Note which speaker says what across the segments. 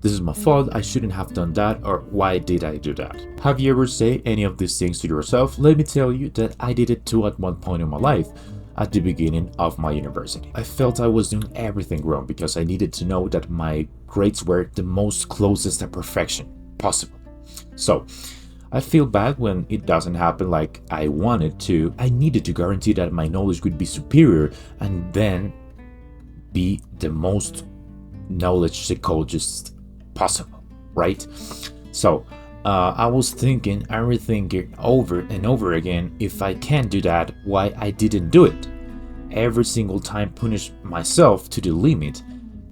Speaker 1: this is my fault, I shouldn't have done that, or why did I do that? Have you ever said any of these things to yourself? Let me tell you that I did it too at one point in my life. At the beginning of my university, I felt I was doing everything wrong because I needed to know that my grades were the most closest to perfection possible. So I feel bad when it doesn't happen like I wanted to. I needed to guarantee that my knowledge would be superior and then be the most knowledge psychologist possible, right? So I was thinking and rethinking over and over again, if I can't do that, why I didn't do it. Every single time punish myself to the limit,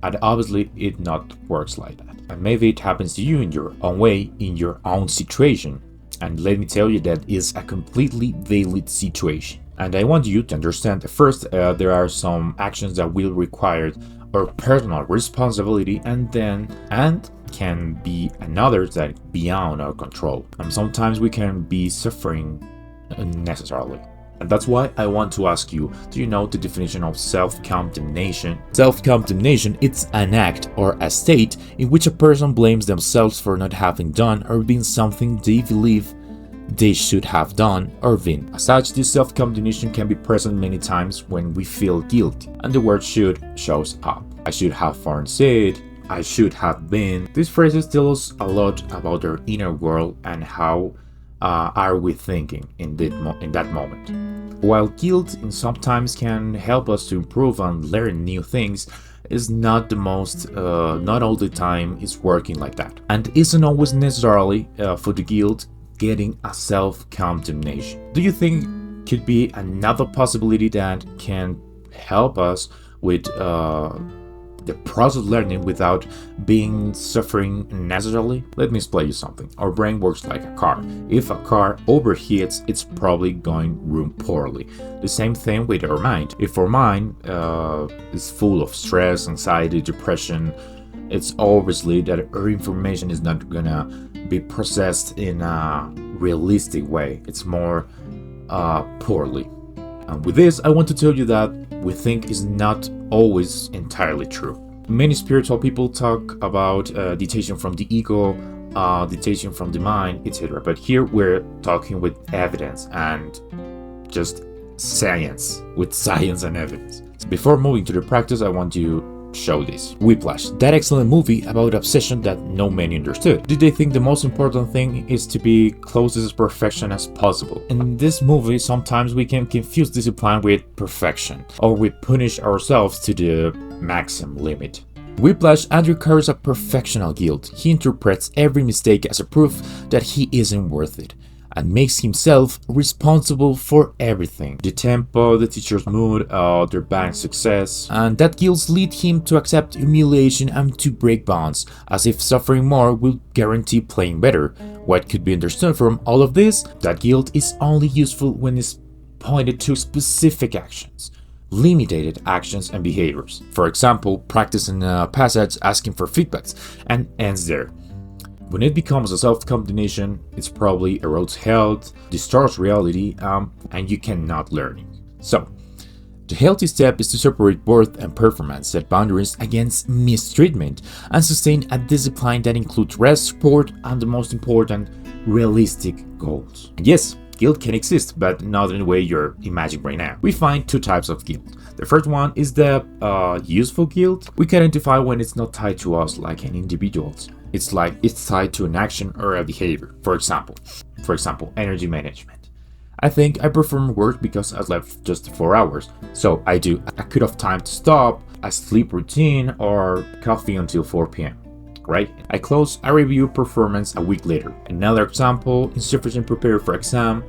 Speaker 1: and obviously it not works like that. And maybe it happens to you in your own way, in your own situation. And let me tell you that is a completely valid situation. And I want you to understand that first, there are some actions that will require our personal responsibility, and can be another that beyond our control. And sometimes we can be suffering unnecessarily. And that's why I want to ask you, do you know the definition of self-condemnation? Self-condemnation, it's an act or a state in which a person blames themselves for not having done or been something they believe they should have done or been. As such, this self-condemnation can be present many times when we feel guilty, and the word should shows up. I should have said, I should have been. These phrases tell us a lot about our inner world and how are we thinking in that moment. While guilt sometimes can help us to improve and learn new things, is not the most, not all the time is working like that. And isn't always necessarily for the guilt getting a self-condemnation. Do you think could be another possibility that can help us with the process of learning without being suffering necessarily? Let me explain you something. Our brain works like a car. If a car overheats, it's probably going to run poorly. The same thing with our mind. If our mind is full of stress, anxiety, depression, it's obviously that our information is not gonna be processed in a realistic way. It's more poorly. And with this, I want to tell you that we think is not always entirely true. Many spiritual people talk about detaching from the ego, detaching from the mind, etc. But here we're talking with evidence and just science, with science and evidence. Before moving to the practice, I want to show this. Whiplash, that excellent movie about obsession that no many understood. Did they think the most important thing is to be closest to perfection as possible? In this movie, sometimes we can confuse discipline with perfection, or we punish ourselves to the maximum limit. Whiplash, Andrew carries a perfectional guilt. He interprets every mistake as a proof that he isn't worth it, and makes himself responsible for everything. The tempo, the teacher's mood, their bank's success. And that guilt leads him to accept humiliation and to break bonds, as if suffering more will guarantee playing better. What could be understood from all of this? That guilt is only useful when it's pointed to specific actions, limited actions and behaviors. For example, practicing a passage asking for feedbacks, and ends there. When it becomes a self-condemnation, it's probably erodes health, distorts reality, and you cannot learn it. So, the healthy step is to separate worth and performance, set boundaries against mistreatment, and sustain a discipline that includes rest, support, and the most important, realistic goals. And yes, guilt can exist, but not in the way you're imagining right now. We find two types of guilt. The first one is the useful guilt. We can identify when it's not tied to us like an individual. It's like it's tied to an action or a behavior. For example, energy management. I think I perform work because I slept just 4 hours. So I do a cut off time to stop, a sleep routine, or coffee until 4 p.m. Right? I close a review performance a week later. Another example, insufficient prepared for exam.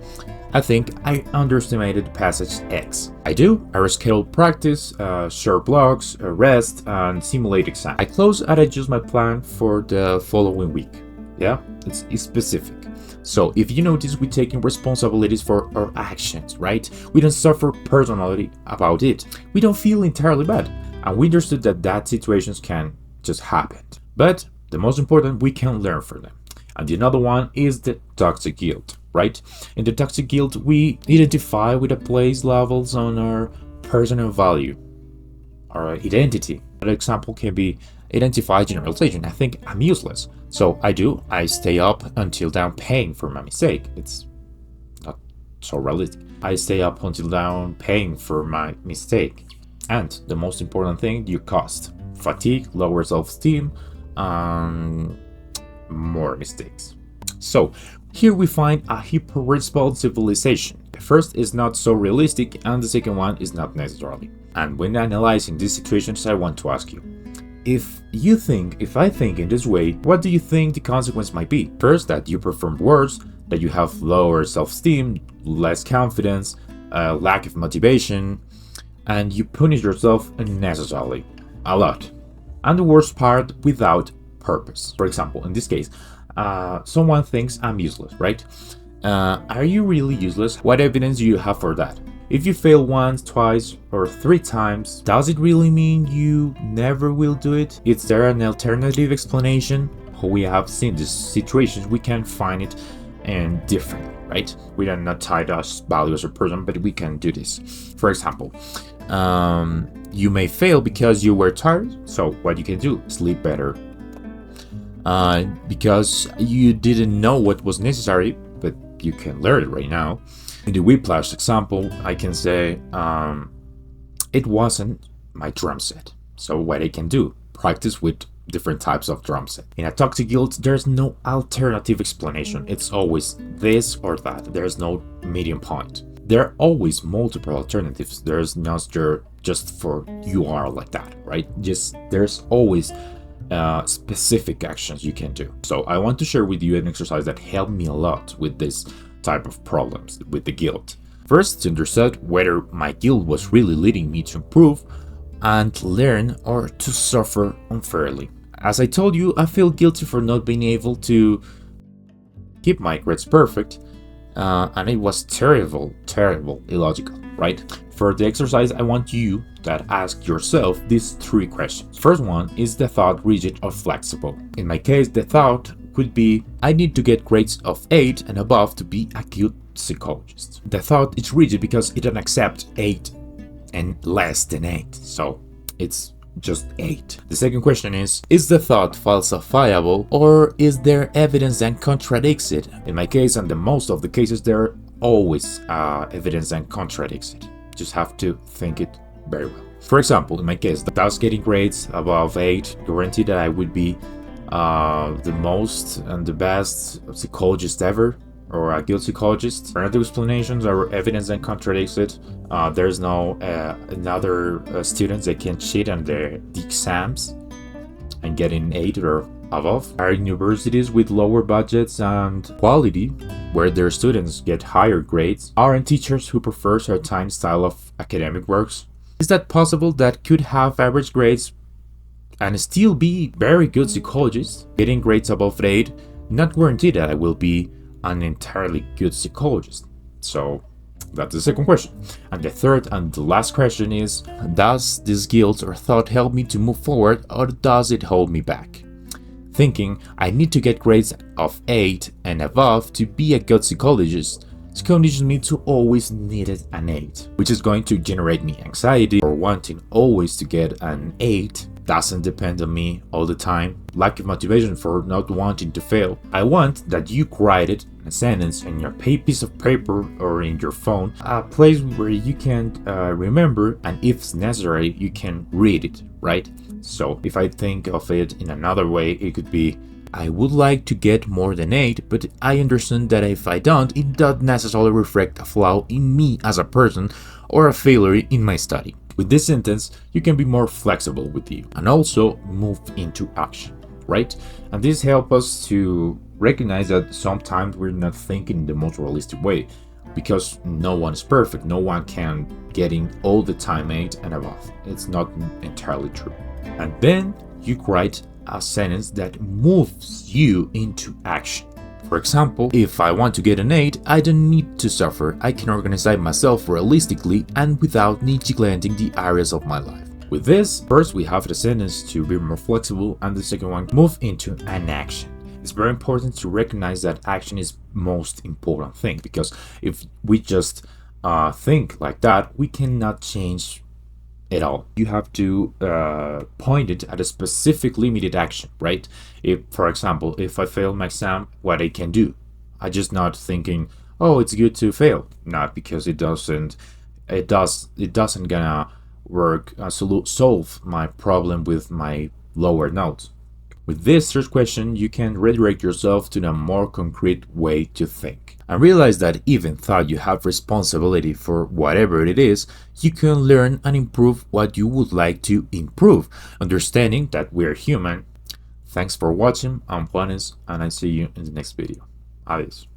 Speaker 1: I think I underestimated passage X. I reschedule practice, share blogs, rest, and simulate exam. I close and adjust my plan for the following week. Yeah, it's specific. So if you notice, we're taking responsibilities for our actions, right? We don't suffer personally about it. We don't feel entirely bad. And we understood that situations can just happen. But the most important, we can learn from them. And the another one is the toxic guilt, right? In the toxic guilt, we identify with the place levels on our personal value, our identity. An example can be identify generalization. I think I'm useless. So I stay up until down paying for my mistake. It's not so realistic. I stay up until down paying for my mistake. And the most important thing, your cost. Fatigue, lower self-esteem, more mistakes. So here we find a hyper-response civilization. The first is not so realistic and the second one is not necessarily. And when analyzing these situations, I want to ask you, if I think in this way, what do you think the consequence might be? First, that you perform worse, that you have lower self-esteem, less confidence, lack of motivation, and you punish yourself unnecessarily. A lot. And the worst part, without purpose. For example, in this case, someone thinks I'm useless, right? Are you really useless? What evidence do you have for that? If you fail once, twice, or 3 times, does it really mean you never will do it? Is there an alternative explanation? We have seen these situations, we can find it differently, right? We are not tied to us value as a person, but we can do this. For example, you may fail because you were tired, so what you can do, sleep better. Because you didn't know what was necessary, but you can learn it right now. In the whiplash example, I can say, it wasn't my drum set. So what I can do, practice with different types of drum set. In a toxic guilt, there's no alternative explanation. It's always this or that. There's no medium point. There are always multiple alternatives. There's not just for you are like that, right? There's always specific actions you can do. So I want to share with you an exercise that helped me a lot with this type of problems, with the guilt. First, to understand whether my guilt was really leading me to improve and learn or to suffer unfairly. As I told you, I feel guilty for not being able to keep my grades perfect, and it was terrible, illogical, right? For the exercise, I want you to ask yourself these 3 questions. First one, is the thought rigid or flexible? In my case, the thought could be, I need to get grades of 8 and above to be a good psychologist. The thought is rigid because it doesn't accept 8 and less than 8, so it's just 8. The second question is the thought falsifiable or is there evidence that contradicts it? In my case and the most of the cases, there are always evidence that contradicts it. Just have to think it very well. For example, in my case, thus getting grades above 8 guaranteed that I would be the most and the best psychologist ever, or a guild psychologist. Alternative explanations or evidence that contradicts it. There's no another students that can cheat on the exams and get an 8 or above. Are universities with lower budgets and quality, where their students get higher grades, aren't teachers who prefer certain style of academic works? Is that possible that could have average grades and still be very good psychologists? Getting grades above 8 not guaranteed that I will be an entirely good psychologist. So that's the second question. And the third and the last question is, does this guilt or thought help me to move forward or does it hold me back? Thinking I need to get grades of 8 and above to be a good psychologist conditions me to always need an 8, which is going to generate me anxiety or wanting always to get an 8. Doesn't depend on me all the time. Lack of motivation for not wanting to fail. I want that you write it in a sentence in your piece of paper or in your phone, a place where you can remember, and if necessary you can read it, right? So if I think of it in another way, it could be, I would like to get more than 8, but I understand that if I don't, it doesn't necessarily reflect a flaw in me as a person or a failure in my study. With this sentence, you can be more flexible with you and also move into action, right? And this helps us to recognize that sometimes we're not thinking in the most realistic way, because no one is perfect. No one can get in all the time 8 and above. It's not entirely true. And then you write a sentence that moves you into action. For example, if I want to get an 8, I don't need to suffer. I can organize myself realistically and without neglecting the areas of my life. With this, first we have the sentence to be more flexible, and the second one, move into an action. It's very important to recognize that action is most important thing, because if we just think like that, we cannot change at all. You have to point it at a specific limited action, right? If, for example, if I fail my exam, what I can do. I just not thinking, oh, it's good to fail. Not because it doesn't gonna work solve my problem with my lower notes. With this third question, you can redirect yourself to a more concrete way to think. And realize that even though you have responsibility for whatever it is, you can learn and improve what you would like to improve, understanding that we're human. Thanks for watching. I'm Juanes, and I see you in the next video. Adios.